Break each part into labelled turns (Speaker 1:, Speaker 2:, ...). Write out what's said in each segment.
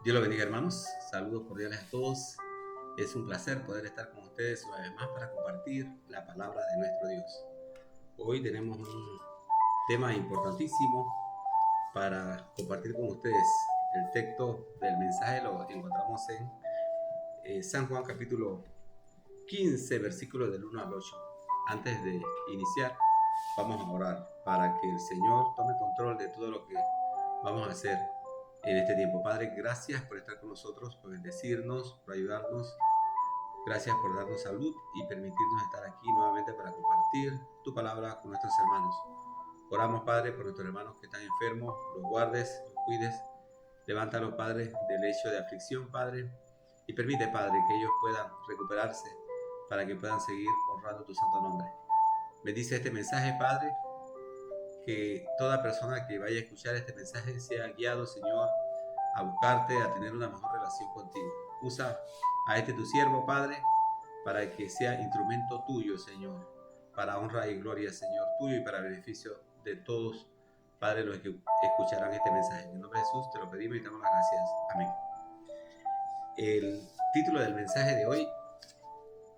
Speaker 1: Dios los bendiga, hermanos. Saludos cordiales a todos. Es un placer poder estar con ustedes una vez más para compartir la palabra de nuestro Dios. Hoy tenemos un tema importantísimo para compartir con ustedes. El texto del mensaje lo encontramos en San Juan capítulo 15, versículos del 1 al 8. Antes de iniciar, vamos a orar para que el Señor tome control de todo lo que vamos a hacer en este tiempo. Padre, gracias por estar con nosotros, por bendecirnos, por ayudarnos. Gracias por darnos salud y permitirnos estar aquí nuevamente para compartir tu palabra con nuestros hermanos. Oramos, Padre, por nuestros hermanos que están enfermos, los guardes, los cuides. Levántalos, Padre, del lecho de aflicción, Padre, y permite, Padre, que ellos puedan recuperarse para que puedan seguir honrando tu santo nombre. Bendice este mensaje, Padre, que toda persona que vaya a escuchar este mensaje sea guiado, Señor, a buscarte, a tener una mejor relación contigo. Usa a este tu siervo, Padre, para que sea instrumento tuyo, Señor, para honra y gloria, Señor, tuyo y para beneficio de todos, Padre, los que escucharán este mensaje. En el nombre de Jesús te lo pedimos y te damos las gracias. Amén. El título del mensaje de hoy: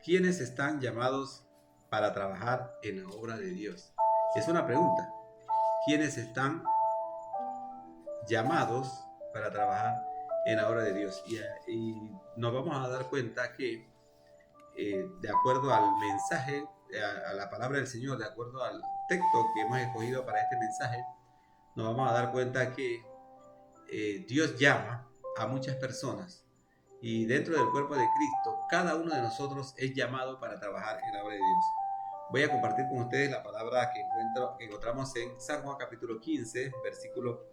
Speaker 1: ¿quiénes están llamados para trabajar en la obra de Dios? Es una pregunta. ¿Quiénes están llamados para trabajar en la obra de Dios? Y nos vamos a dar cuenta que de acuerdo al mensaje, a la palabra del Señor, de acuerdo al texto que hemos escogido para este mensaje, nos vamos a dar cuenta que Dios llama a muchas personas, y dentro del cuerpo de Cristo cada uno de nosotros es llamado para trabajar en la obra de Dios. Voy a compartir con ustedes la palabra que encontramos en San Juan capítulo 15, versículo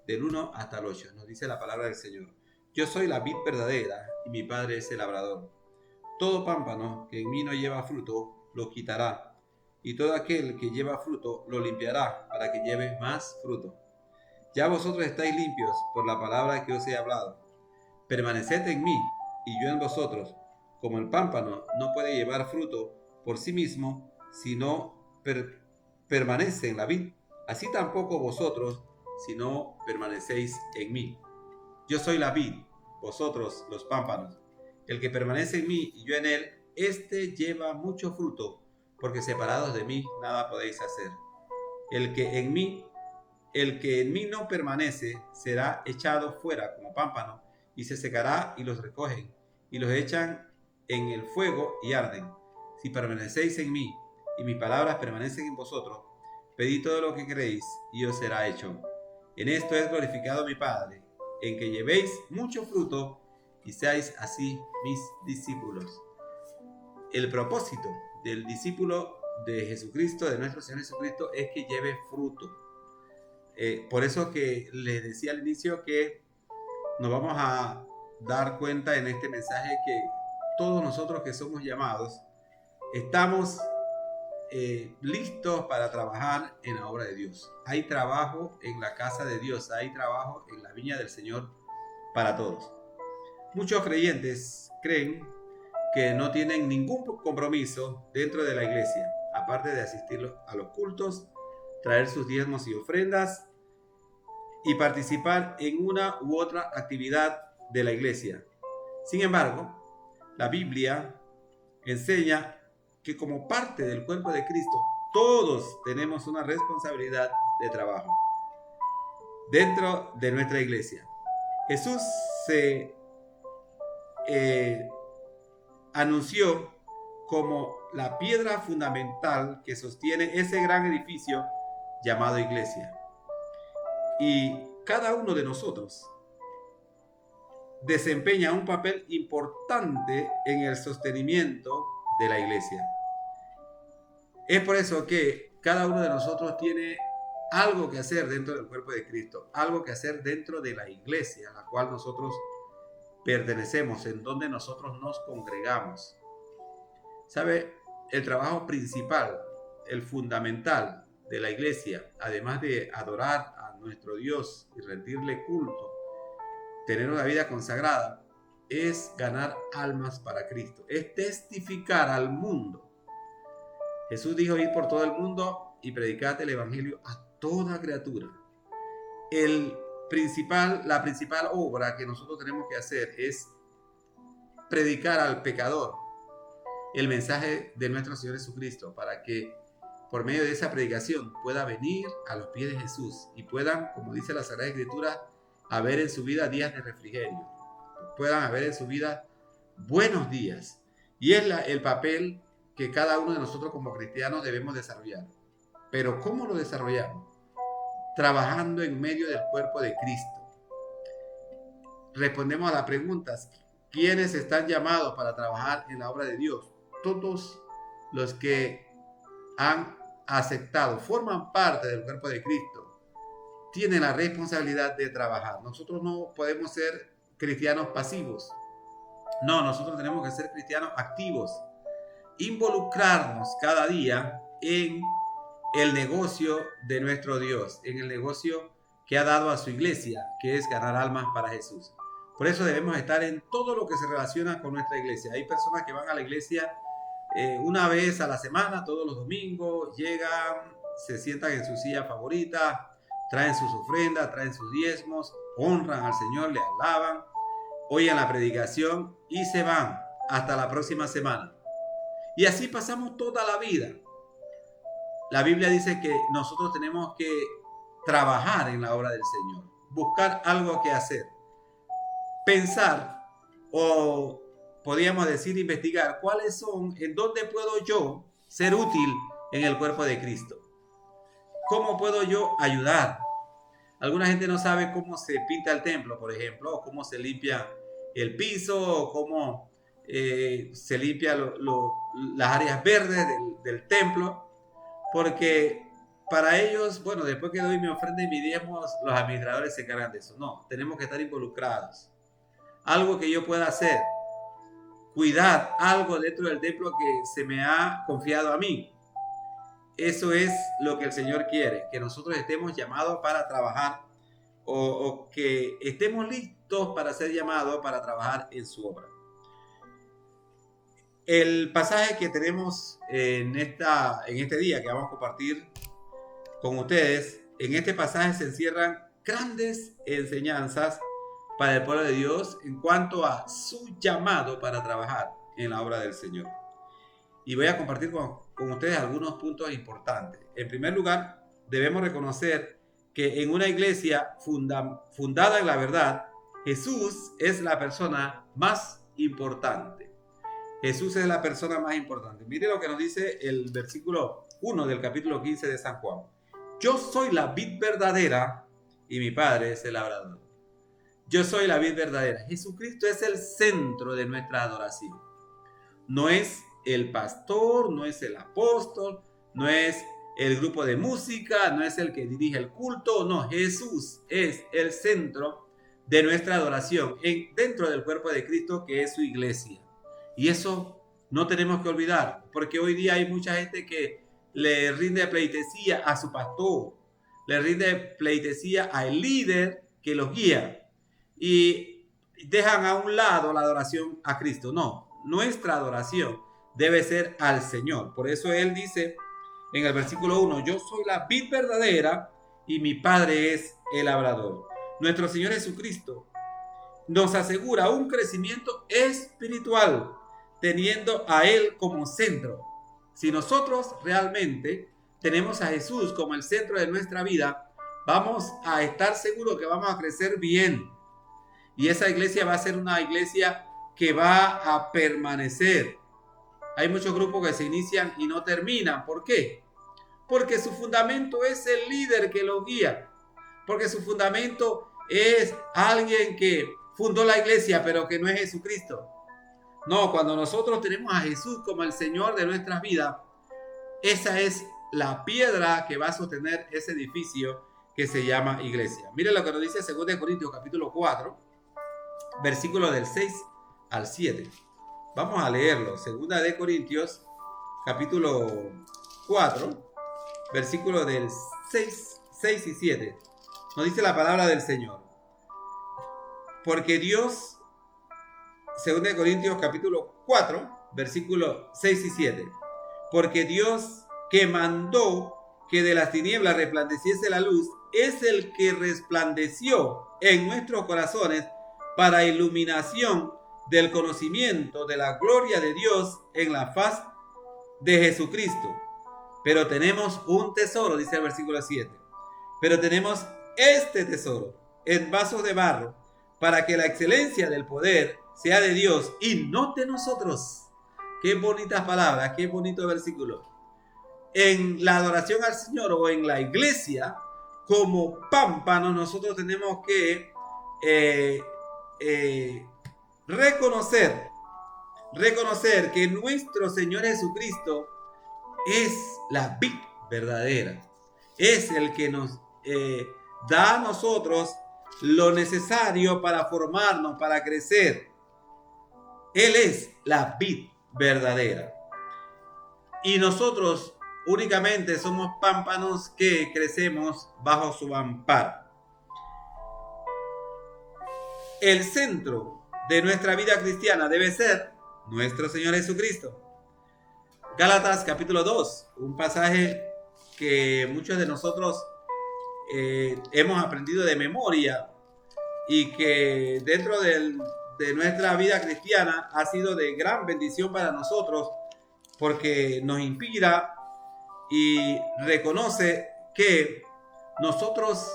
Speaker 1: del 1 hasta el 8. Nos dice la palabra del Señor: yo soy la vid verdadera y mi Padre es el labrador. Todo pámpano que en mí no lleva fruto lo quitará, y todo aquel que lleva fruto lo limpiará para que lleve más fruto. Ya vosotros estáis limpios por la palabra que os he hablado. Permaneced en mí y yo en vosotros. Como el pámpano no puede llevar fruto por sí mismo si no permanece en la vid, así tampoco vosotros si no permanecéis en mí. Yo soy la vid, vosotros los pámpanos. El que permanece en mí y yo en él, éste lleva mucho fruto, porque separados de mí nada podéis hacer. El que en mí no permanece será echado fuera como pámpano, y se secará, y los recogen, y los echan en el fuego y arden. Si permanecéis en mí, y mis palabras permanecen en vosotros, pedid todo lo que queréis, y os será hecho. En esto es glorificado mi Padre, en que llevéis mucho fruto, y seáis así mis discípulos. El propósito del discípulo de Jesucristo, de nuestro Señor Jesucristo, es que lleve fruto. Por eso que les decía al inicio que nos vamos a dar cuenta en este mensaje que todos nosotros que somos llamados estamos listos para trabajar en la obra de Dios. Hay trabajo en la casa de Dios, hay trabajo en la viña del Señor para todos. Muchos creyentes creen que no tienen ningún compromiso dentro de la iglesia, aparte de asistir a los cultos, traer sus diezmos y ofrendas y participar en una u otra actividad de la iglesia. Sin embargo, la Biblia enseña que como parte del cuerpo de Cristo, todos tenemos una responsabilidad de trabajo dentro de nuestra iglesia. Jesús se anunció como la piedra fundamental que sostiene ese gran edificio llamado iglesia. Y cada uno de nosotros desempeña un papel importante en el sostenimiento de la iglesia. Es por eso que cada uno de nosotros tiene algo que hacer dentro del cuerpo de Cristo, algo que hacer dentro de la iglesia a la cual nosotros pertenecemos, en donde nosotros nos congregamos. ¿Sabe? El trabajo principal, el fundamental de la iglesia, además de adorar a nuestro Dios y rendirle culto, tener una vida consagrada, es ganar almas para Cristo, es testificar al mundo. Jesús dijo: ir por todo el mundo y predicad el evangelio a toda criatura. El la principal obra que nosotros tenemos que hacer es predicar al pecador el mensaje de nuestro Señor Jesucristo, para que por medio de esa predicación pueda venir a los pies de Jesús y puedan, como dice la Sagrada Escritura, haber en su vida días de refrigerio, puedan haber en su vida buenos días. Y es el papel que cada uno de nosotros como cristianos debemos desarrollar. Pero ¿cómo lo desarrollamos? Trabajando en medio del cuerpo de Cristo. Respondemos a las preguntas: ¿quiénes están llamados para trabajar en la obra de Dios? Todos los que han aceptado, forman parte del cuerpo de Cristo, tienen la responsabilidad de trabajar. Nosotros no podemos ser cristianos pasivos. No, nosotros tenemos que ser cristianos activos. Involucrarnos cada día en el negocio de nuestro Dios, en el negocio que ha dado a su iglesia, que es ganar almas para Jesús. Por eso debemos estar en todo lo que se relaciona con nuestra iglesia. Hay personas que van a la iglesia una vez a la semana, todos los domingos, llegan, se sientan en su silla favorita, traen sus ofrendas, traen sus diezmos, honran al Señor, le alaban, oyen la predicación y se van hasta la próxima semana. Y así pasamos toda la vida. La Biblia dice que nosotros tenemos que trabajar en la obra del Señor, buscar algo que hacer, pensar, o podríamos decir investigar cuáles son, en dónde puedo yo ser útil en el cuerpo de Cristo. ¿Cómo puedo yo ayudar? Alguna gente no sabe cómo se pinta el templo, por ejemplo, o cómo se limpia el piso, o cómo se limpia las áreas verdes del templo, porque para ellos, bueno, después que doy mi ofrenda y mi diezmo, los administradores se encargan de eso. No, tenemos que estar involucrados. Algo que yo pueda hacer, cuidar algo dentro del templo que se me ha confiado a mí. Eso es lo que el Señor quiere, que nosotros estemos llamados para trabajar, o que estemos listos para ser llamados para trabajar en su obra. El pasaje que tenemos en este día que vamos a compartir con ustedes, en este pasaje se encierran grandes enseñanzas para el pueblo de Dios en cuanto a su llamado para trabajar en la obra del Señor. Y voy a compartir con ustedes algunos puntos importantes. En primer lugar, debemos reconocer que en una iglesia fundada en la verdad, Jesús es la persona más importante. Jesús es la persona más importante. Mire lo que nos dice el versículo 1 del capítulo 15 de San Juan. Yo soy la vid verdadera y mi Padre es el labrador. Yo soy la vid verdadera. Jesucristo es el centro de nuestra adoración. No es el pastor, no es el apóstol, no es el grupo de música, no es el que dirige el culto. No, Jesús es el centro de nuestra adoración dentro del cuerpo de Cristo, que es su iglesia. Y eso no tenemos que olvidar, porque hoy día hay mucha gente que le rinde pleitesía a su pastor, le rinde pleitesía al líder que los guía, y dejan a un lado la adoración a Cristo. No, nuestra adoración debe ser al Señor. Por eso Él dice en el versículo 1, yo soy la vid verdadera y mi Padre es el labrador. Nuestro Señor Jesucristo nos asegura un crecimiento espiritual, teniendo a Él como centro. Si nosotros realmente tenemos a Jesús como el centro de nuestra vida, vamos a estar seguros que vamos a crecer bien. Y esa iglesia va a ser una iglesia que va a permanecer. Hay muchos grupos que se inician y no terminan. ¿Por qué? Porque su fundamento es el líder que lo guía. Porque su fundamento es alguien que fundó la iglesia, pero que no es Jesucristo. No, cuando nosotros tenemos a Jesús como el Señor de nuestras vidas, esa es la piedra que va a sostener ese edificio que se llama iglesia. Mire lo que nos dice 2 Corintios capítulo 4, versículos del 6 al 7. Vamos a leerlo. 2 Corintios capítulo 4, versículos del 6 y 7. Nos dice la palabra del Señor. Porque Dios, 2 Corintios capítulo 4, versículos 6 y 7. Porque Dios, que mandó que de las tinieblas resplandeciese la luz, es el que resplandeció en nuestros corazones para iluminación del conocimiento de la gloria de Dios en la faz de Jesucristo. Pero tenemos un tesoro, dice el versículo 7. Pero tenemos este tesoro en vasos de barro, para que la excelencia del poder sea de Dios y no de nosotros. Qué bonitas palabras, qué bonito versículo. En la adoración al Señor o en la iglesia, como pámpanos, nosotros tenemos que reconocer que nuestro Señor Jesucristo es la vid verdadera. Es el que nos da a nosotros lo necesario para formarnos, para crecer. Él es la vid verdadera. Y nosotros únicamente somos pámpanos que crecemos bajo su amparo. El centro de nuestra vida cristiana debe ser nuestro Señor Jesucristo. Gálatas capítulo 2, un pasaje que muchos de nosotros hemos aprendido de memoria y que dentro de nuestra vida cristiana ha sido de gran bendición para nosotros, porque nos inspira y reconoce que nosotros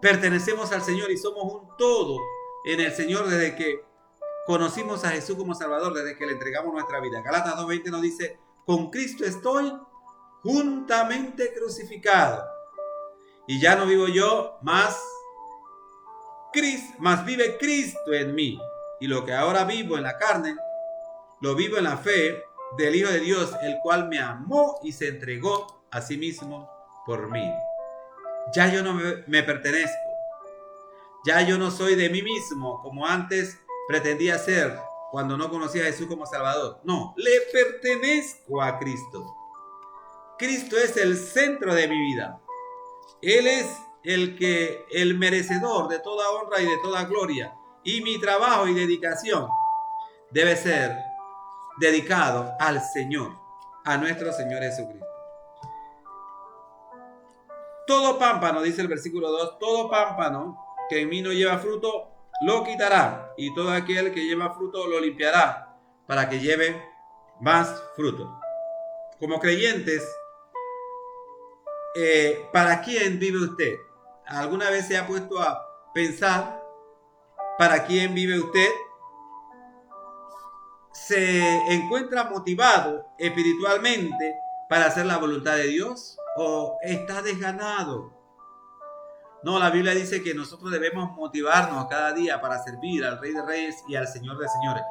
Speaker 1: pertenecemos al Señor y somos un todo en el Señor desde que conocimos a Jesús como Salvador, desde que le entregamos nuestra vida. Gálatas 2:20 nos dice: con Cristo estoy juntamente crucificado, y ya no vivo yo, más vive Cristo en mí. Y lo que ahora vivo en la carne, lo vivo en la fe del Hijo de Dios, el cual me amó y se entregó a sí mismo por mí. Ya yo no me pertenezco. Ya yo no soy de mí mismo como antes pretendía ser cuando no conocía a Jesús como Salvador. No, le pertenezco a Cristo. Cristo es el centro de mi vida. Él es el merecedor de toda honra y de toda gloria. Y mi trabajo y dedicación debe ser dedicado al Señor, a nuestro Señor Jesucristo. Todo pámpano, dice el versículo 2, todo pámpano que en mí no lleva fruto, lo quitará, y todo aquel que lleva fruto lo limpiará, para que lleve más fruto. Como creyentes, ¿para quién vive usted? ¿Alguna vez se ha puesto a pensar para quién vive usted? ¿Se encuentra motivado espiritualmente para hacer la voluntad de Dios o está desganado? No, la Biblia dice que nosotros debemos motivarnos cada día para servir al Rey de Reyes y al Señor de Señores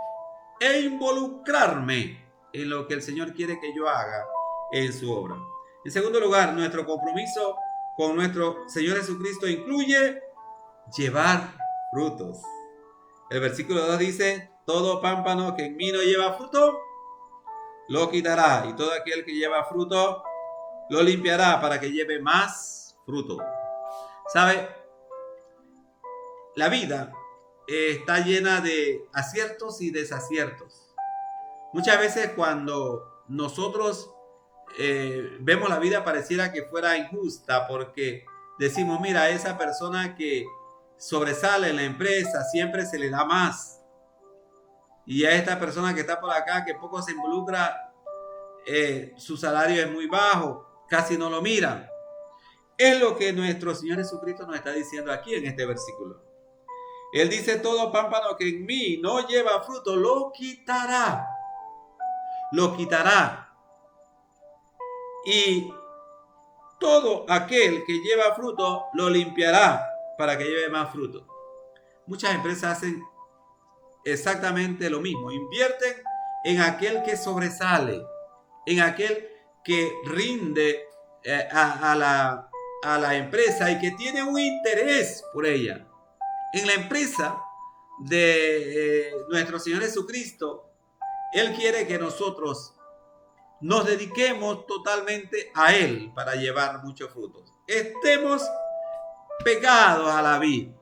Speaker 1: e involucrarme en lo que el Señor quiere que yo haga en su obra. En segundo lugar, nuestro compromiso con nuestro Señor Jesucristo incluye llevar frutos. El versículo 2 dice: todo pámpano que en mí no lleva fruto, lo quitará, y todo aquel que lleva fruto, lo limpiará para que lleve más fruto. ¿Sabe? La vida está llena de aciertos y desaciertos. Muchas veces cuando nosotros vemos la vida pareciera que fuera injusta, porque decimos: mira, esa persona que sobresale en la empresa siempre se le da más, y a esta persona que está por acá, que poco se involucra, su salario es muy bajo, casi no lo miran. Es lo que nuestro Señor Jesucristo nos está diciendo aquí en este versículo. Él dice: todo pámpano que en mí no lleva fruto, lo quitará. Lo quitará. Y todo aquel que lleva fruto, lo limpiará para que lleve más fruto. Muchas empresas hacen exactamente lo mismo. Invierten en aquel que sobresale, en aquel que rinde a la empresa y que tiene un interés por ella. En la empresa de nuestro Señor Jesucristo, Él quiere que nosotros nos dediquemos totalmente a Él para llevar muchos frutos. Estemos pegados a la vid.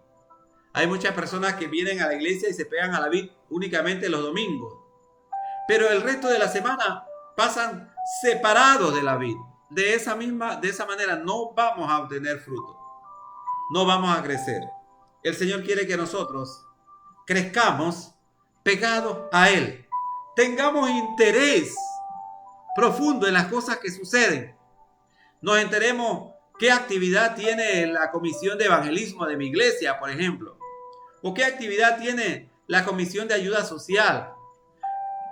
Speaker 1: Hay muchas personas que vienen a la iglesia y se pegan a la vid únicamente los domingos, pero el resto de la semana pasan separados de la vid. De esa manera no vamos a obtener fruto. no vamos a crecer. El Señor quiere que nosotros crezcamos pegados a Él. Tengamos interés profundo en las cosas que suceden. Nos enteremos qué actividad tiene la comisión de evangelismo de mi iglesia, por ejemplo. O qué actividad tiene la comisión de ayuda social.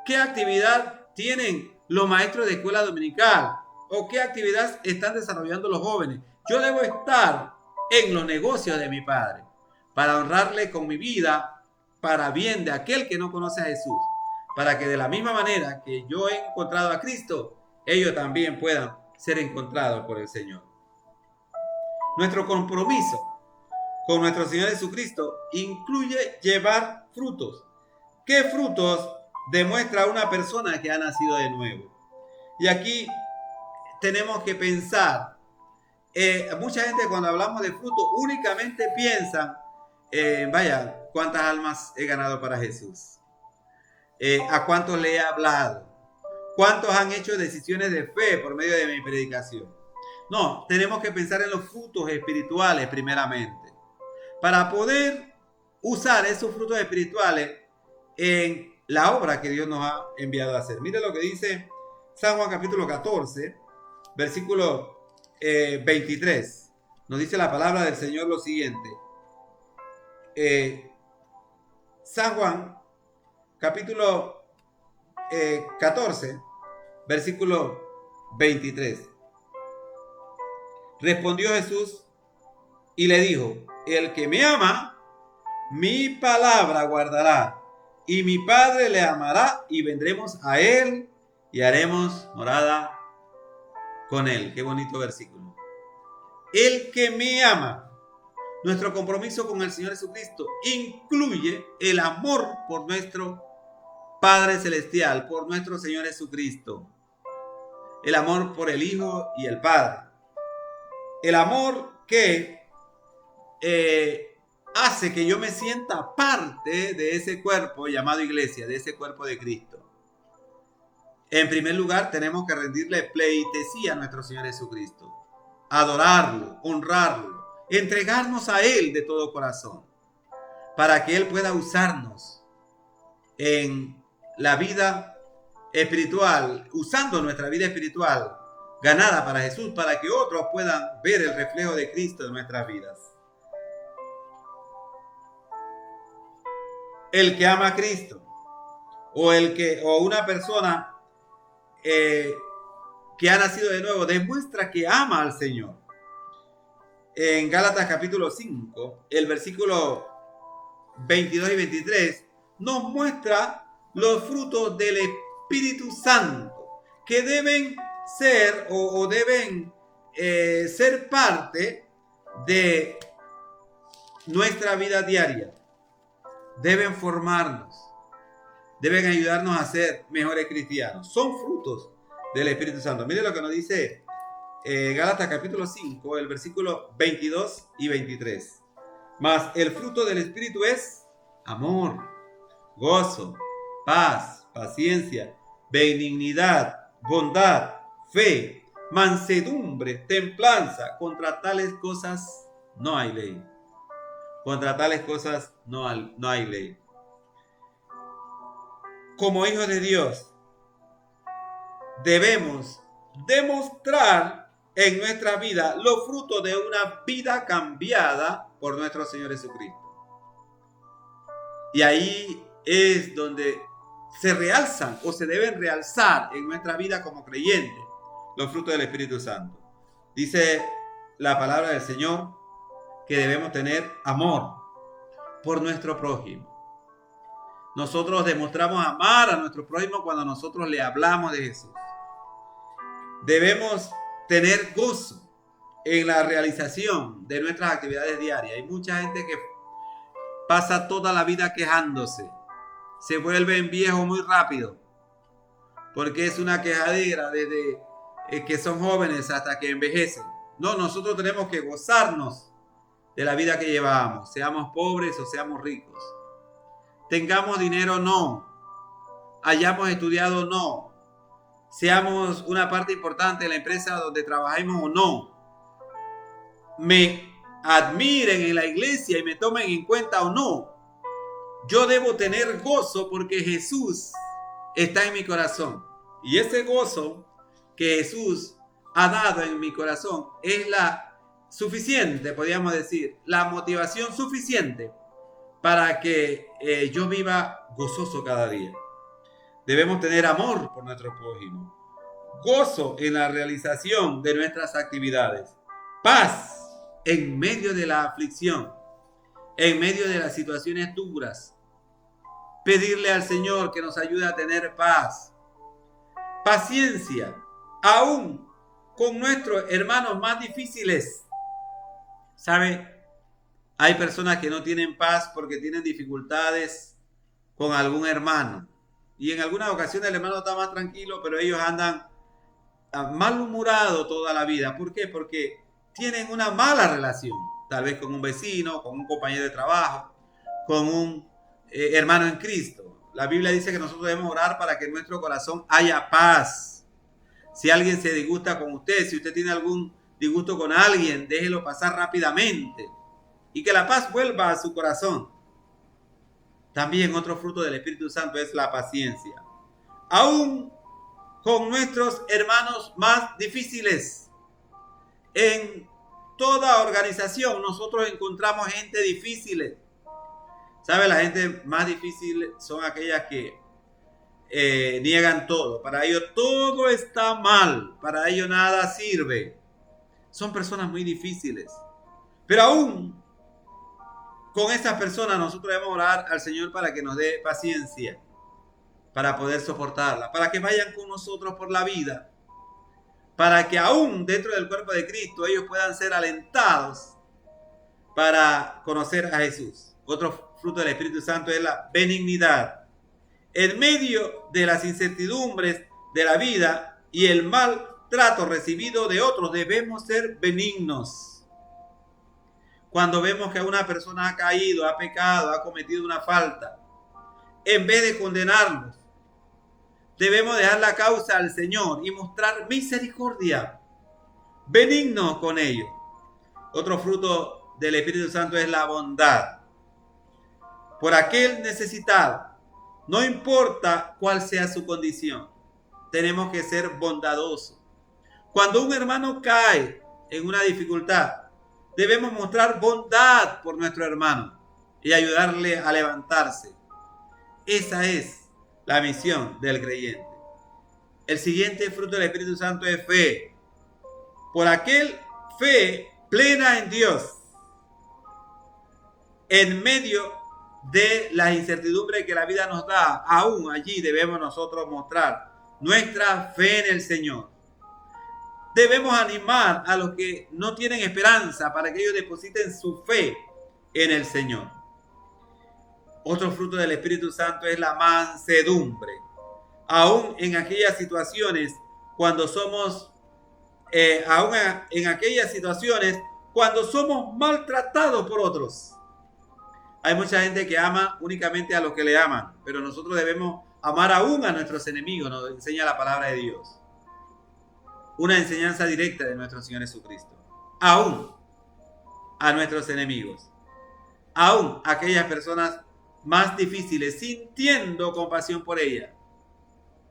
Speaker 1: ¿Qué actividad tienen los maestros de escuela dominical? ¿O qué actividad están desarrollando los jóvenes? Yo debo estar en los negocios de mi Padre para honrarle con mi vida para bien de aquel que no conoce a Jesús. Para que de la misma manera que yo he encontrado a Cristo, ellos también puedan ser encontrados por el Señor. Nuestro compromiso con nuestro Señor Jesucristo incluye llevar frutos. ¿Qué frutos demuestra una persona que ha nacido de nuevo? Y aquí tenemos que pensar, mucha gente cuando hablamos de frutos únicamente piensa, vaya, ¿cuántas almas he ganado para Jesús? ¿A cuántos le he hablado? ¿Cuántos han hecho decisiones de fe por medio de mi predicación? No, tenemos que pensar en los frutos espirituales primeramente, para poder usar esos frutos espirituales en la obra que Dios nos ha enviado a hacer. Mire lo que dice San Juan capítulo 14, versículo 23. Nos dice la palabra del Señor lo siguiente. San Juan capítulo 14, versículo 23. Respondió Jesús y le dijo: el que me ama, mi palabra guardará, y mi Padre le amará, y vendremos a él y haremos morada con él. Qué bonito versículo. El que me ama. Nuestro compromiso con el Señor Jesucristo incluye el amor por nuestro Padre Celestial, por nuestro Señor Jesucristo. El amor por el Hijo y el Padre. El amor que hace que yo me sienta parte de ese cuerpo llamado iglesia, de ese cuerpo de Cristo. En primer lugar, tenemos que rendirle pleitesía a nuestro Señor Jesucristo, adorarlo, honrarlo, entregarnos a Él de todo corazón, para que Él pueda usarnos en la vida espiritual, usando nuestra vida espiritual ganada para Jesús, para que otros puedan ver el reflejo de Cristo en nuestras vidas. El que ama a Cristo, o una persona que ha nacido de nuevo, demuestra que ama al Señor. En Gálatas capítulo 5, el versículo 22 y 23, nos muestra los frutos del Espíritu Santo, que deben ser o deben ser parte de nuestra vida diaria. Deben formarnos, deben ayudarnos a ser mejores cristianos. Son frutos del Espíritu Santo. Mire lo que nos dice Gálatas capítulo 5, el versículo 22 y 23. Mas el fruto del Espíritu es amor, gozo, paz, paciencia, benignidad, bondad, fe, mansedumbre, templanza. Contra tales cosas no hay ley. Contra tales cosas no hay ley. Como hijos de Dios, debemos demostrar en nuestra vida los frutos de una vida cambiada por nuestro Señor Jesucristo. Y ahí es donde se realzan o se deben realzar en nuestra vida como creyentes los frutos del Espíritu Santo. Dice la palabra del Señor que debemos tener amor por nuestro prójimo. Nosotros demostramos amar a nuestro prójimo cuando nosotros le hablamos de Jesús. Debemos tener gozo en la realización de nuestras actividades diarias. Hay mucha gente que pasa toda la vida quejándose. Se vuelven viejos muy rápido, porque es una quejadera desde que son jóvenes hasta que envejecen. No, nosotros tenemos que gozarnos de la vida que llevamos, seamos pobres o seamos ricos. Tengamos dinero o no, hayamos estudiado o no, seamos una parte importante de la empresa donde trabajemos o no. Me admiren en la iglesia y me tomen en cuenta o no, yo debo tener gozo porque Jesús está en mi corazón. Y ese gozo que Jesús ha dado en mi corazón es la suficiente, podríamos decir, la motivación suficiente para que yo viva gozoso cada día. Debemos tener amor por nuestro prójimo, gozo en la realización de nuestras actividades, paz en medio de la aflicción, en medio de las situaciones duras. Pedirle al Señor que nos ayude a tener paz, paciencia, aún con nuestros hermanos más difíciles. ¿Sabe? Hay personas que no tienen paz porque tienen dificultades con algún hermano. Y en algunas ocasiones el hermano está más tranquilo, pero ellos andan malhumorados toda la vida. ¿Por qué? Porque tienen una mala relación. Tal vez con un vecino, con un compañero de trabajo, con un hermano en Cristo. La Biblia dice que nosotros debemos orar para que en nuestro corazón haya paz. Si alguien se disgusta con usted, si usted tiene algún disgusto con alguien, déjelo pasar rápidamente y que la paz vuelva a su corazón. También otro fruto del Espíritu Santo es la paciencia. Aún con nuestros hermanos más difíciles. En toda organización nosotros encontramos gente difícil. ¿Sabe? La gente más difícil son aquellas que niegan todo. Para ellos todo está mal. Para ellos nada sirve. Son personas muy difíciles. Pero aún con estas personas nosotros debemos orar al Señor para que nos dé paciencia, para poder soportarla, para que vayan con nosotros por la vida, para que aún dentro del cuerpo de Cristo ellos puedan ser alentados para conocer a Jesús. Otro fruto del Espíritu Santo es la benignidad. En medio de las incertidumbres de la vida y el mal trato recibido de otros, debemos ser benignos. Cuando vemos que una persona ha caído, ha pecado, ha cometido una falta, en vez de condenarlos, debemos dejar la causa al Señor y mostrar misericordia, benignos con ellos. Otro fruto del Espíritu Santo es la bondad. Por aquel necesitado, no importa cuál sea su condición, tenemos que ser bondadosos. Cuando un hermano cae en una dificultad, debemos mostrar bondad por nuestro hermano y ayudarle a levantarse. Esa es la misión del creyente. El siguiente fruto del Espíritu Santo es fe. Por aquel fe plena en Dios. En medio de las incertidumbres que la vida nos da, aún allí debemos nosotros mostrar nuestra fe en el Señor. Debemos animar a los que no tienen esperanza para que ellos depositen su fe en el Señor. Otro fruto del Espíritu Santo es la mansedumbre. Aún en aquellas situaciones cuando somos maltratados por otros. Hay mucha gente que ama únicamente a los que le aman, pero nosotros debemos amar aún a nuestros enemigos, nos enseña la palabra de Dios. Una enseñanza directa de nuestro Señor Jesucristo. Aún a nuestros enemigos. Aún a aquellas personas más difíciles, sintiendo compasión por ellas.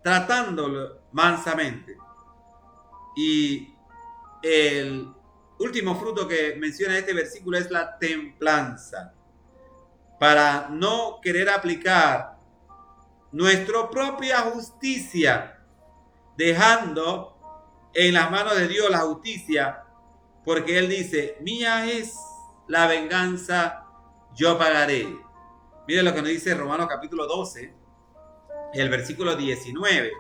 Speaker 1: Tratándolo mansamente. Y el último fruto que menciona este versículo es la templanza. Para no querer aplicar nuestra propia justicia, dejando en las manos de Dios la justicia, porque Él dice, mía es la venganza, yo pagaré. Miren lo que nos dice Romanos capítulo 12, el versículo 19.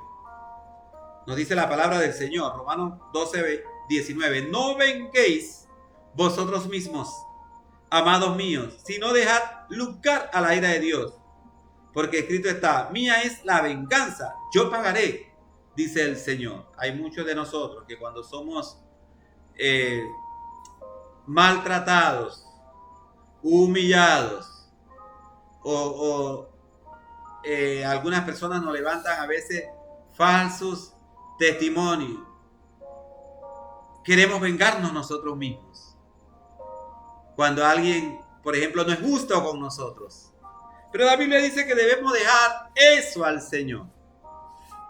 Speaker 1: Nos dice la palabra del Señor, Romanos 12, 19. No venguéis vosotros mismos, amados míos, sino dejad lugar a la ira de Dios. Porque escrito está, mía es la venganza, yo pagaré, dice el Señor. Hay muchos de nosotros que cuando somos maltratados, humillados, algunas personas nos levantan a veces falsos testimonios. Queremos vengarnos nosotros mismos. cuando alguien, por ejemplo, no es justo con nosotros. Pero la Biblia dice que debemos dejar eso al Señor.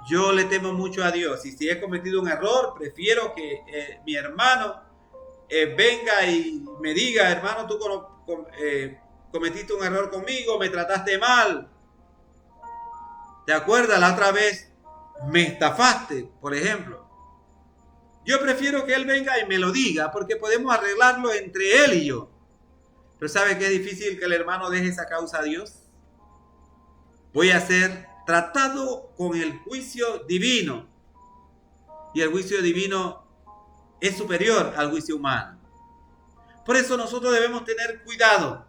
Speaker 1: Yo le temo mucho a Dios y si he cometido un error, prefiero que mi hermano venga y me diga, hermano, tú cometiste un error conmigo, me trataste mal. ¿Te acuerdas? La otra vez me estafaste, por ejemplo. Yo prefiero que él venga y me lo diga porque podemos arreglarlo entre él y yo. Pero ¿sabe qué es difícil que el hermano deje esa causa a Dios? Voy a ser tratado con el juicio divino. Y el juicio divino es superior al juicio humano. Por eso nosotros debemos tener cuidado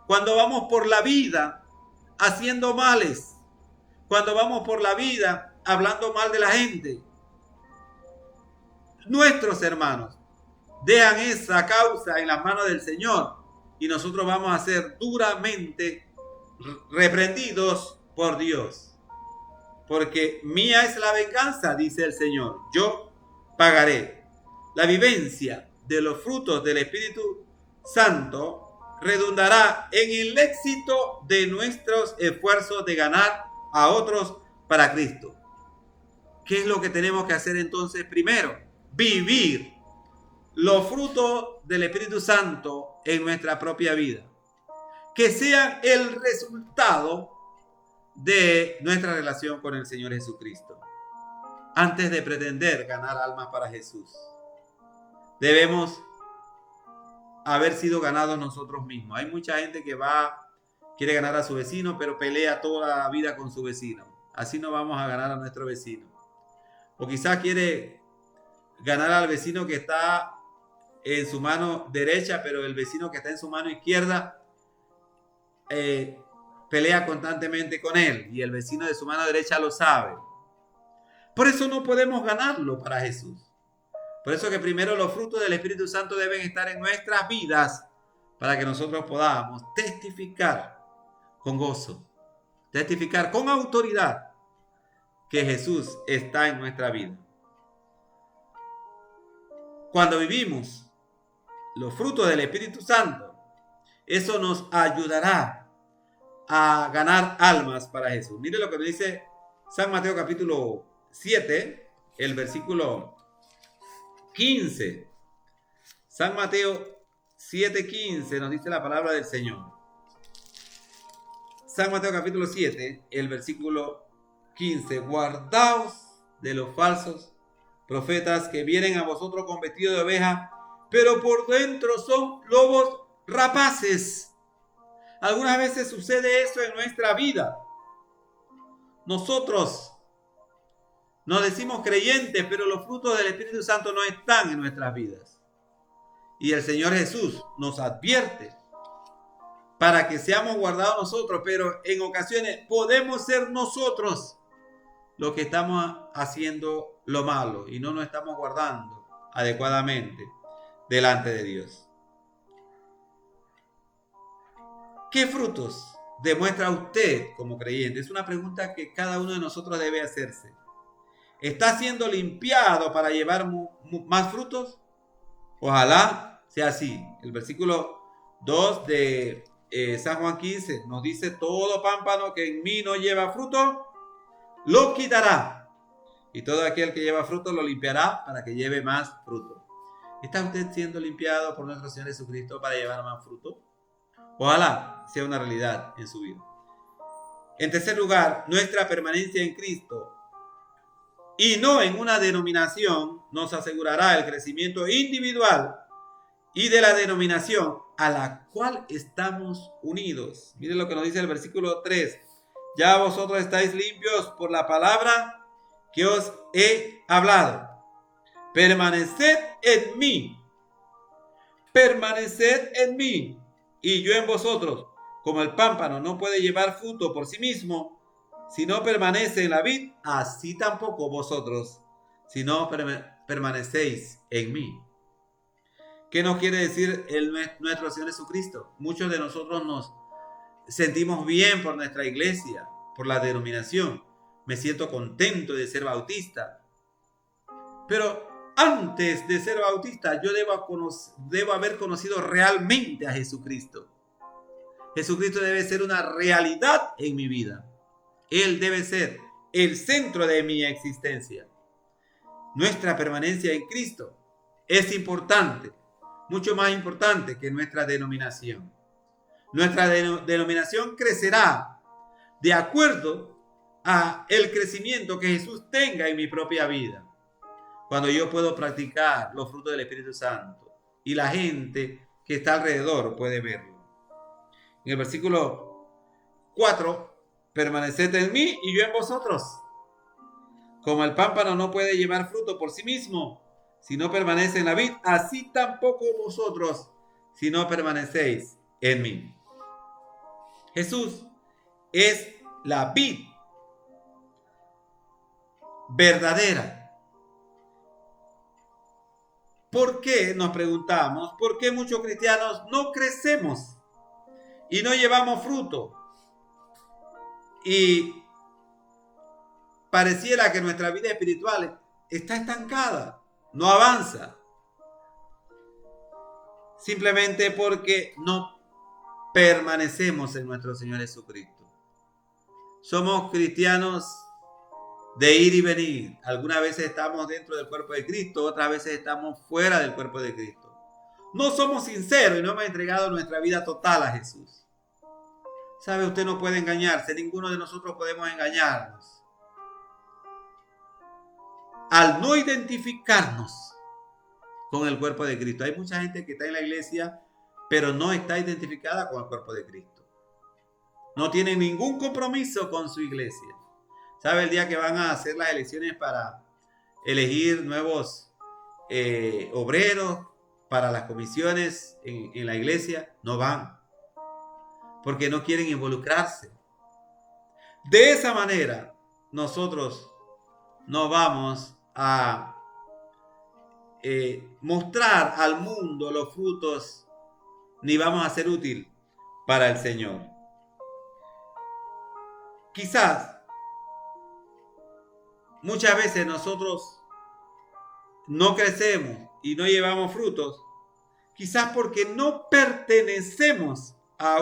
Speaker 1: cuando vamos por la vida haciendo males, cuando vamos por la vida hablando mal de la gente. Nuestros hermanos dejan esa causa en las manos del Señor y nosotros vamos a ser duramente reprendidos por Dios. Porque mía es la venganza, dice el Señor, yo pagaré. La vivencia de los frutos del Espíritu Santo redundará en el éxito de nuestros esfuerzos de ganar a otros para Cristo. ¿Qué es lo que tenemos que hacer entonces primero? Vivir los frutos del Espíritu Santo en nuestra propia vida. Que sean el resultado de nuestra relación con el Señor Jesucristo. Antes de pretender ganar almas para Jesús, debemos haber sido ganados nosotros mismos. Hay mucha gente que quiere ganar a su vecino, pero pelea toda la vida con su vecino. Así no vamos a ganar a nuestro vecino. O quizás quiere ganar al vecino que está en su mano derecha, pero el vecino que está en su mano izquierda pelea constantemente con él y el vecino de su mano derecha lo sabe. Por eso no podemos ganarlo para Jesús. Por eso que primero los frutos del Espíritu Santo deben estar en nuestras vidas para que nosotros podamos testificar con gozo, testificar con autoridad que Jesús está en nuestra vida. Cuando vivimos los frutos del Espíritu Santo, eso nos ayudará a ganar almas para Jesús. Mire lo que nos dice San Mateo capítulo 7, el versículo 15. San Mateo 7:15 nos dice la palabra del Señor. San Mateo capítulo 7, el versículo 15. Guardaos de los falsos profetas que vienen a vosotros con vestido de oveja, pero por dentro son lobos rapaces. Algunas veces sucede eso en nuestra vida. Nosotros nos decimos creyentes, pero los frutos del Espíritu Santo no están en nuestras vidas. Y el Señor Jesús nos advierte para que seamos guardados nosotros, pero en ocasiones podemos ser nosotros los que estamos haciendo lo malo y no nos estamos guardando adecuadamente delante de Dios. ¿Qué frutos demuestra usted como creyente? Es una pregunta que cada uno de nosotros debe hacerse. ¿Está siendo limpiado para llevar más frutos? Ojalá sea así. El versículo 2 de San Juan 15 nos dice: todo pámpano que en mí no lleva fruto, lo quitará. Y todo aquel que lleva fruto lo limpiará para que lleve más fruto. ¿Está usted siendo limpiado por nuestro Señor Jesucristo para llevar más fruto? Ojalá sea una realidad en su vida. En tercer lugar, nuestra permanencia en Cristo y no en una denominación nos asegurará el crecimiento individual y de la denominación a la cual estamos unidos. Miren lo que nos dice el versículo 3. Ya vosotros estáis limpios por la palabra que os he hablado. Permaneced en mí. Permaneced en mí. Y yo en vosotros. Como el pámpano no puede llevar fruto por sí mismo, si no permanece en la vid, así tampoco vosotros, si no permanecéis en mí. ¿Qué nos quiere decir nuestro Señor Jesucristo? Muchos de nosotros nos sentimos bien por nuestra iglesia, por la denominación. Me siento contento de ser bautista. Pero antes de ser bautista, yo debo haber conocido realmente a Jesucristo. Jesucristo debe ser una realidad en mi vida. Él debe ser el centro de mi existencia. Nuestra permanencia en Cristo es importante, mucho más importante que nuestra denominación. Nuestra denominación crecerá de acuerdo a el crecimiento que Jesús tenga en mi propia vida. Cuando yo puedo practicar los frutos del Espíritu Santo y la gente que está alrededor puede verlo. En el versículo 4, permaneced en mí y yo en vosotros. Como el pámpano no puede llevar fruto por sí mismo si no permanece en la vid, así tampoco vosotros si no permanecéis en mí. Jesús es la vid verdadera. ¿Por qué, nos preguntamos, por qué muchos cristianos no crecemos y no llevamos fruto? Y pareciera que nuestra vida espiritual está estancada, no avanza. Simplemente porque no permanecemos en nuestro Señor Jesucristo. Somos cristianos de ir y venir. Algunas veces estamos dentro del cuerpo de Cristo, otras veces estamos fuera del cuerpo de Cristo. No somos sinceros y no hemos entregado nuestra vida total a Jesús. ¿Sabe? Usted no puede engañarse, ninguno de nosotros podemos engañarnos. Al no identificarnos con el cuerpo de Cristo. Hay mucha gente que está en la iglesia, pero no está identificada con el cuerpo de Cristo. No tiene ningún compromiso con su iglesia. ¿Sabe? El día que van a hacer las elecciones para elegir nuevos obreros para las comisiones en la iglesia, no van. Porque no quieren involucrarse. De esa manera, nosotros no vamos a mostrar al mundo los frutos, ni vamos a ser útil para el Señor. Quizás muchas veces nosotros no crecemos y no llevamos frutos, quizás porque no pertenecemos a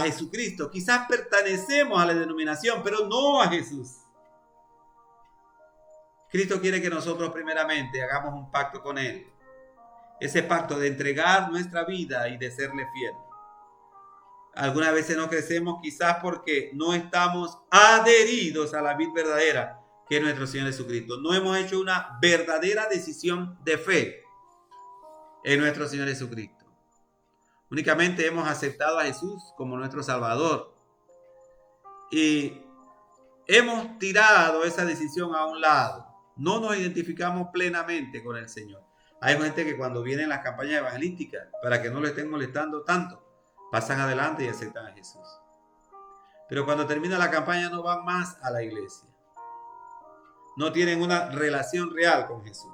Speaker 1: Jesucristo. Quizás pertenecemos a la denominación, pero no a Jesús. Cristo quiere que nosotros primeramente hagamos un pacto con Él. Ese pacto de entregar nuestra vida y de serle fiel. Algunas veces no crecemos quizás porque no estamos adheridos a la vid verdadera que es nuestro Señor Jesucristo. No hemos hecho una verdadera decisión de fe en nuestro Señor Jesucristo. Únicamente hemos aceptado a Jesús como nuestro Salvador. Y hemos tirado esa decisión a un lado. No nos identificamos plenamente con el Señor. Hay gente que cuando vienen las campañas evangelísticas, para que no lo estén molestando tanto, pasan adelante y aceptan a Jesús. Pero cuando termina la campaña no van más a la iglesia. No tienen una relación real con Jesús.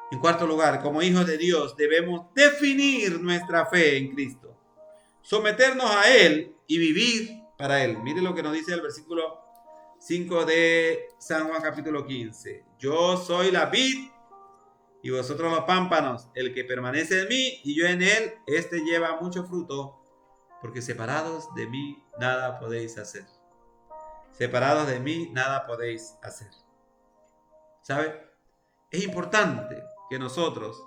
Speaker 1: En cuarto lugar, como hijos de Dios debemos definir nuestra fe en Cristo, someternos a Él y vivir para Él. Mire lo que nos dice el versículo 5 de San Juan capítulo 15. Yo soy la vid y vosotros los pámpanos. El que permanece en mí y yo en él, este lleva mucho fruto, porque separados de mí nada podéis hacer. Separados de mí nada podéis hacer. ¿Sabe? Es importante que nosotros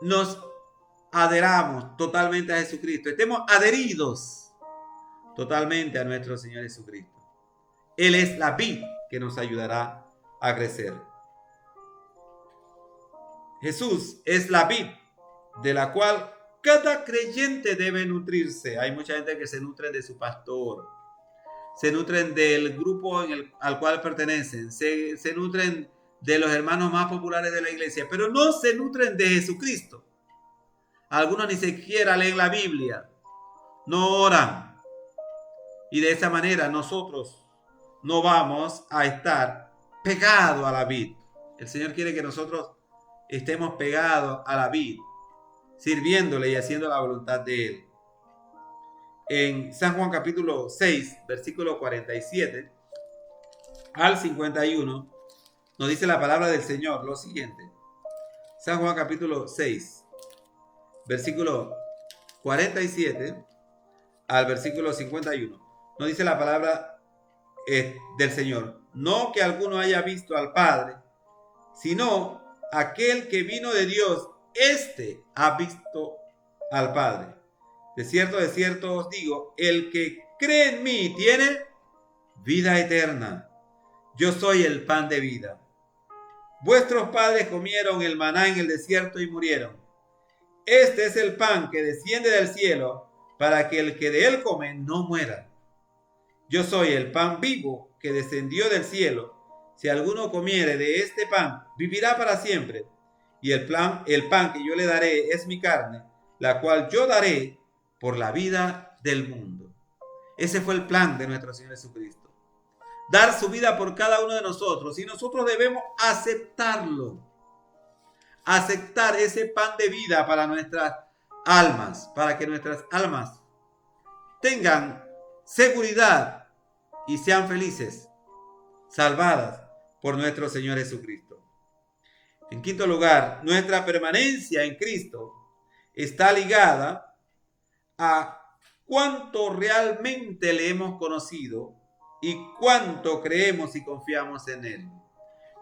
Speaker 1: nos adheramos totalmente a Jesucristo. Estemos adheridos totalmente a nuestro Señor Jesucristo. Él es la vid que nos ayudará a crecer. Jesús es la vid de la cual cada creyente debe nutrirse. Hay mucha gente que se nutre de su pastor, se nutren del grupo al cual pertenecen, se nutren de los hermanos más populares de la iglesia, pero no se nutren de Jesucristo. Algunos ni siquiera leen la Biblia, no oran, y de esa manera nosotros no vamos a estar pegados a la vid. El Señor quiere que nosotros estemos pegados a la vid, sirviéndole y haciendo la voluntad de Él. En San Juan capítulo 6, versículo 47 al 51, nos dice la palabra del Señor lo siguiente. San Juan capítulo 6, versículo 47 al versículo 51. Nos dice la palabra del Señor. No que alguno haya visto al Padre, sino aquel que vino de Dios, éste ha visto al Padre. De cierto os digo, el que cree en mí tiene vida eterna. Yo soy el pan de vida. Vuestros padres comieron el maná en el desierto y murieron. Este es el pan que desciende del cielo, para que el que de él come no muera. Yo soy el pan vivo que descendió del cielo. Si alguno comiere de este pan, vivirá para siempre. Y el pan que yo le daré es mi carne, la cual yo daré por la vida del mundo. Ese fue el plan de nuestro Señor Jesucristo. Dar su vida por cada uno de nosotros. Y nosotros debemos aceptarlo. Aceptar ese pan de vida para nuestras almas. Para que nuestras almas tengan seguridad y sean felices, salvadas por nuestro Señor Jesucristo. En quinto lugar, nuestra permanencia en Cristo está ligada a cuánto realmente le hemos conocido y cuánto creemos y confiamos en Él.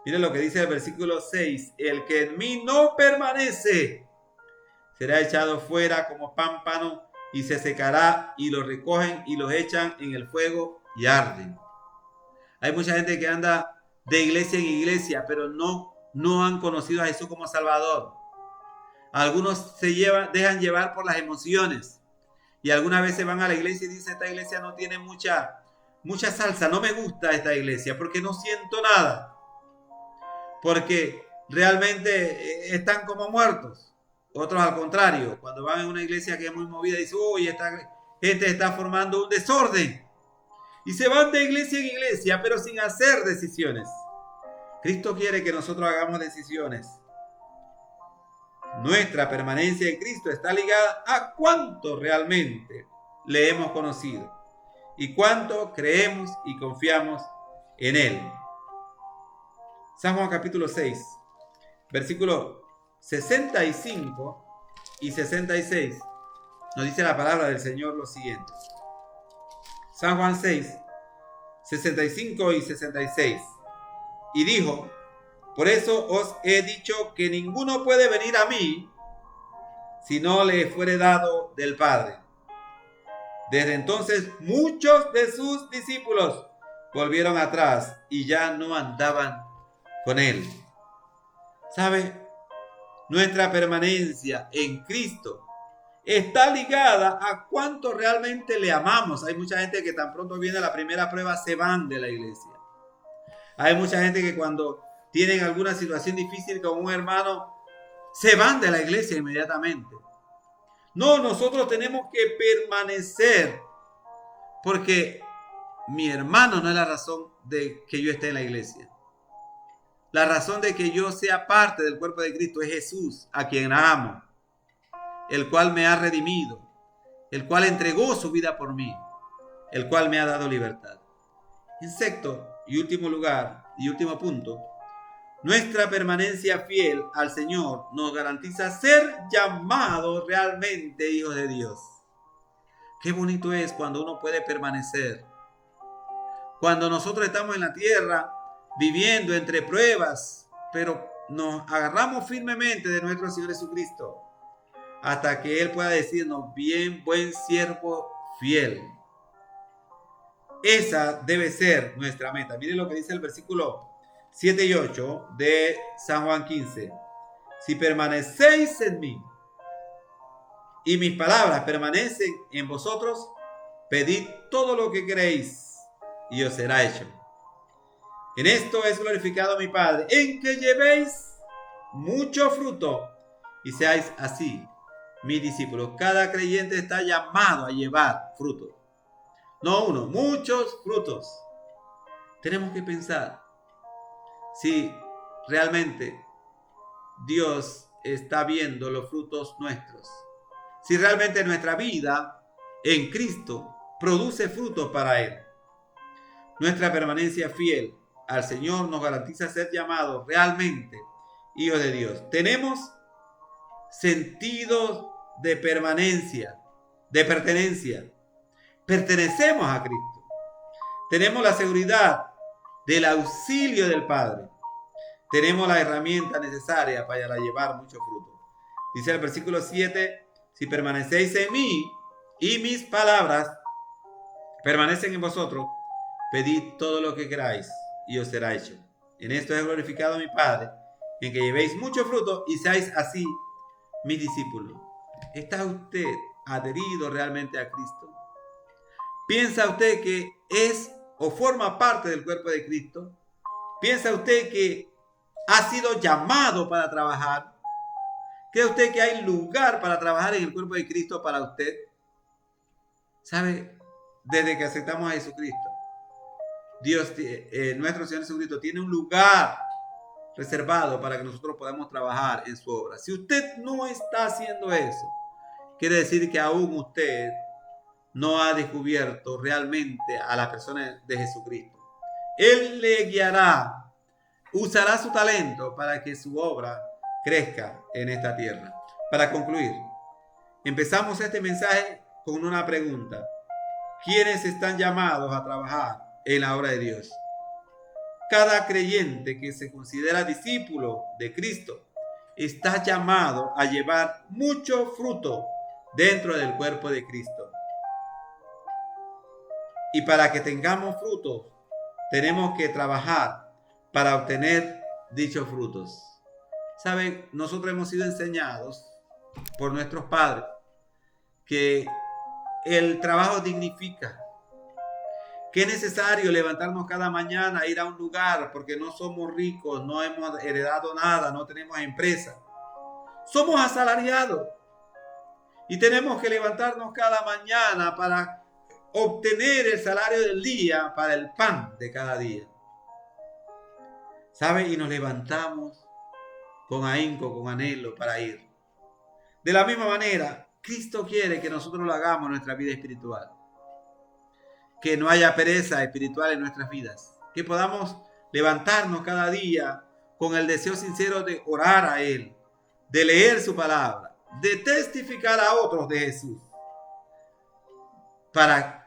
Speaker 1: Miren lo que dice el versículo 6. El que en mí no permanece será echado fuera como pámpano y se secará, y lo recogen y los echan en el fuego y arden. Hay mucha gente que anda de iglesia en iglesia, pero no han conocido a Jesús como Salvador. Algunos se dejan llevar por las emociones. Y algunas veces van a la iglesia y dicen, esta iglesia no tiene mucha salsa, no me gusta esta iglesia porque no siento nada. Porque realmente están como muertos. Otros al contrario, cuando van a una iglesia que es muy movida, dicen, uy, esta gente está formando un desorden. Y se van de iglesia en iglesia, pero sin hacer decisiones. Cristo quiere que nosotros hagamos decisiones. Nuestra permanencia en Cristo está ligada a cuánto realmente le hemos conocido y cuánto creemos y confiamos en Él. San Juan capítulo 6, versículos 65 y 66, nos dice la palabra del Señor lo siguiente. San Juan 6, 65 y 66. Y dijo, por eso os he dicho que ninguno puede venir a mí si no le fuere dado del Padre. Desde entonces muchos de sus discípulos volvieron atrás y ya no andaban con él. ¿Sabe? Nuestra permanencia en Cristo está ligada a cuánto realmente le amamos. Hay mucha gente que tan pronto viene la primera prueba se van de la iglesia. Hay mucha gente que cuando tienen alguna situación difícil con un hermano se van de la iglesia inmediatamente. No, nosotros tenemos que permanecer, porque mi hermano no es la razón de que yo esté en la iglesia. La razón de que yo sea parte del cuerpo de Cristo es Jesús, a quien amo, el cual me ha redimido, el cual entregó su vida por mí, el cual me ha dado libertad. En sexto y último lugar y último punto, nuestra permanencia fiel al Señor nos garantiza ser llamados realmente hijos de Dios. Qué bonito es cuando uno puede permanecer. Cuando nosotros estamos en la tierra viviendo entre pruebas, pero nos agarramos firmemente de nuestro Señor Jesucristo hasta que Él pueda decirnos, bien, buen siervo fiel. Esa debe ser nuestra meta. Miren lo que dice el versículo 7 y 8 de San Juan 15. Si permanecéis en mí y mis palabras permanecen en vosotros, pedid todo lo que queréis y os será hecho. En esto es glorificado mi Padre, en que llevéis mucho fruto y seáis así mis discípulos. Cada creyente está llamado a llevar fruto. No uno, muchos frutos. Tenemos que pensar si realmente Dios está viendo los frutos nuestros. Si realmente nuestra vida en Cristo produce frutos para Él. Nuestra permanencia fiel al Señor nos garantiza ser llamados realmente hijos de Dios. Tenemos sentido de permanencia, de pertenencia. Pertenecemos a Cristo. Tenemos la seguridad del auxilio del Padre. Tenemos la herramienta necesaria para llevar mucho fruto. Dice el versículo 7, si permanecéis en mí y mis palabras permanecen en vosotros, pedid todo lo que queráis y os será hecho. En esto es glorificado mi Padre, en que llevéis mucho fruto y seáis así mis discípulos. ¿Está usted adherido realmente a Cristo? ¿Piensa usted que es o forma parte del cuerpo de Cristo? ¿Piensa usted que ha sido llamado para trabajar? ¿Cree usted que hay lugar para trabajar en el cuerpo de Cristo para usted? ¿Sabe? Desde que aceptamos a Jesucristo, Dios, nuestro Señor Jesucristo, tiene un lugar reservado para que nosotros podamos trabajar en su obra. Si usted no está haciendo eso, quiere decir que aún usted no ha descubierto realmente a la persona de Jesucristo. Él le guiará, usará su talento para que su obra crezca en esta tierra. Para concluir, empezamos este mensaje con una pregunta. ¿Quiénes están llamados a trabajar en la obra de Dios? Cada creyente que se considera discípulo de Cristo está llamado a llevar mucho fruto dentro del cuerpo de Cristo. Y para que tengamos frutos, tenemos que trabajar para obtener dichos frutos. ¿Saben? Nosotros hemos sido enseñados por nuestros padres que el trabajo dignifica, que es necesario levantarnos cada mañana, ir a un lugar, porque no somos ricos, no hemos heredado nada, no tenemos empresa. Somos asalariados y tenemos que levantarnos cada mañana para obtener el salario del día, para el pan de cada día. ¿Sabe? Y nos levantamos con ahínco, con anhelo para ir. De la misma manera, Cristo quiere que nosotros lo hagamos en nuestra vida espiritual. Que no haya pereza espiritual en nuestras vidas. Que podamos levantarnos cada día con el deseo sincero de orar a Él, de leer su palabra, de testificar a otros de Jesús. Para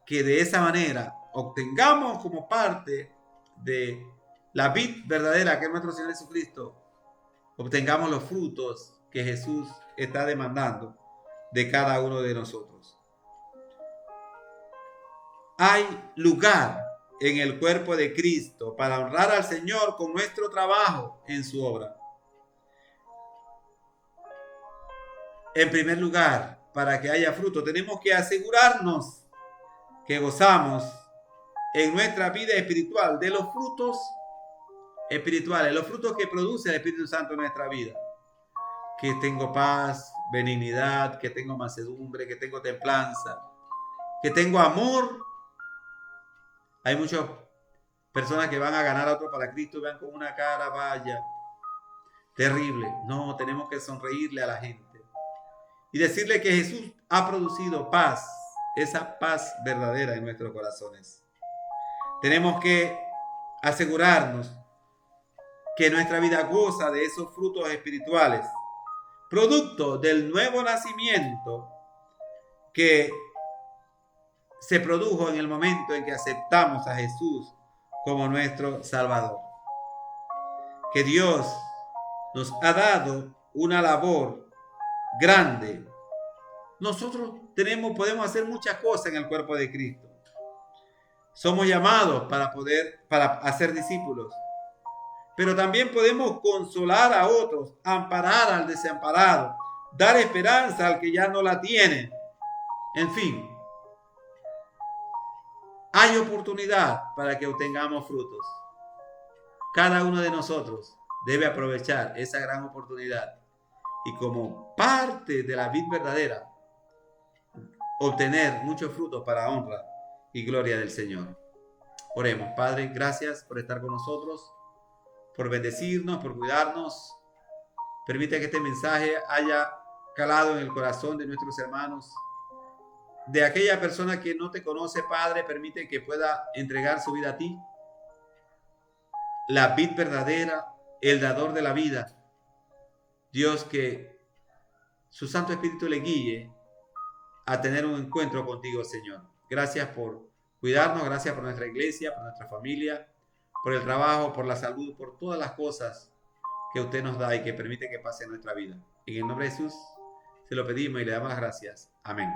Speaker 1: que de esa manera obtengamos como parte de la vid verdadera que es nuestro Señor Jesucristo, obtengamos los frutos que Jesús está demandando de cada uno de nosotros. Hay lugar en el cuerpo de Cristo para honrar al Señor con nuestro trabajo en su obra. En primer lugar, para que haya fruto, tenemos que asegurarnos que gozamos en nuestra vida espiritual de los frutos espirituales, los frutos que produce el Espíritu Santo en nuestra vida. Que tengo paz, benignidad, que tengo mansedumbre, que tengo templanza, que tengo amor. Hay muchas personas que van a ganar a otro para Cristo y van con una cara, vaya, terrible. No, tenemos que sonreírle a la gente y decirle que Jesús ha producido paz, esa paz verdadera en nuestros corazones. Tenemos que asegurarnos que nuestra vida goza de esos frutos espirituales, producto del nuevo nacimiento que se produjo en el momento en que aceptamos a Jesús como nuestro Salvador. Que Dios nos ha dado una labor grande. Nosotros podemos hacer muchas cosas en el cuerpo de Cristo. Somos llamados para hacer discípulos. Pero también podemos consolar a otros, amparar al desamparado, dar esperanza al que ya no la tiene. En fin, hay oportunidad para que obtengamos frutos. Cada uno de nosotros debe aprovechar esa gran oportunidad y como parte de la vid verdadera, obtener muchos frutos para honra y gloria del Señor. Oremos. Padre, gracias por estar con nosotros, por bendecirnos, por cuidarnos. Permite que este mensaje haya calado en el corazón de nuestros hermanos. De aquella persona que no te conoce, Padre, permite que pueda entregar su vida a ti. la vid verdadera, el dador de la vida. Dios, que su Santo Espíritu le guíe a tener un encuentro contigo, Señor. Gracias por cuidarnos, gracias por nuestra iglesia, por nuestra familia, por el trabajo, por la salud, por todas las cosas que usted nos da y que permite que pase en nuestra vida. En el nombre de Jesús se lo pedimos y le damos las gracias. Amén.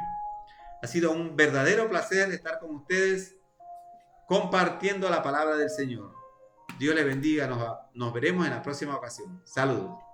Speaker 1: Ha sido un verdadero placer estar con ustedes compartiendo la palabra del Señor. Dios les bendiga. Nos veremos en la próxima ocasión. Saludos.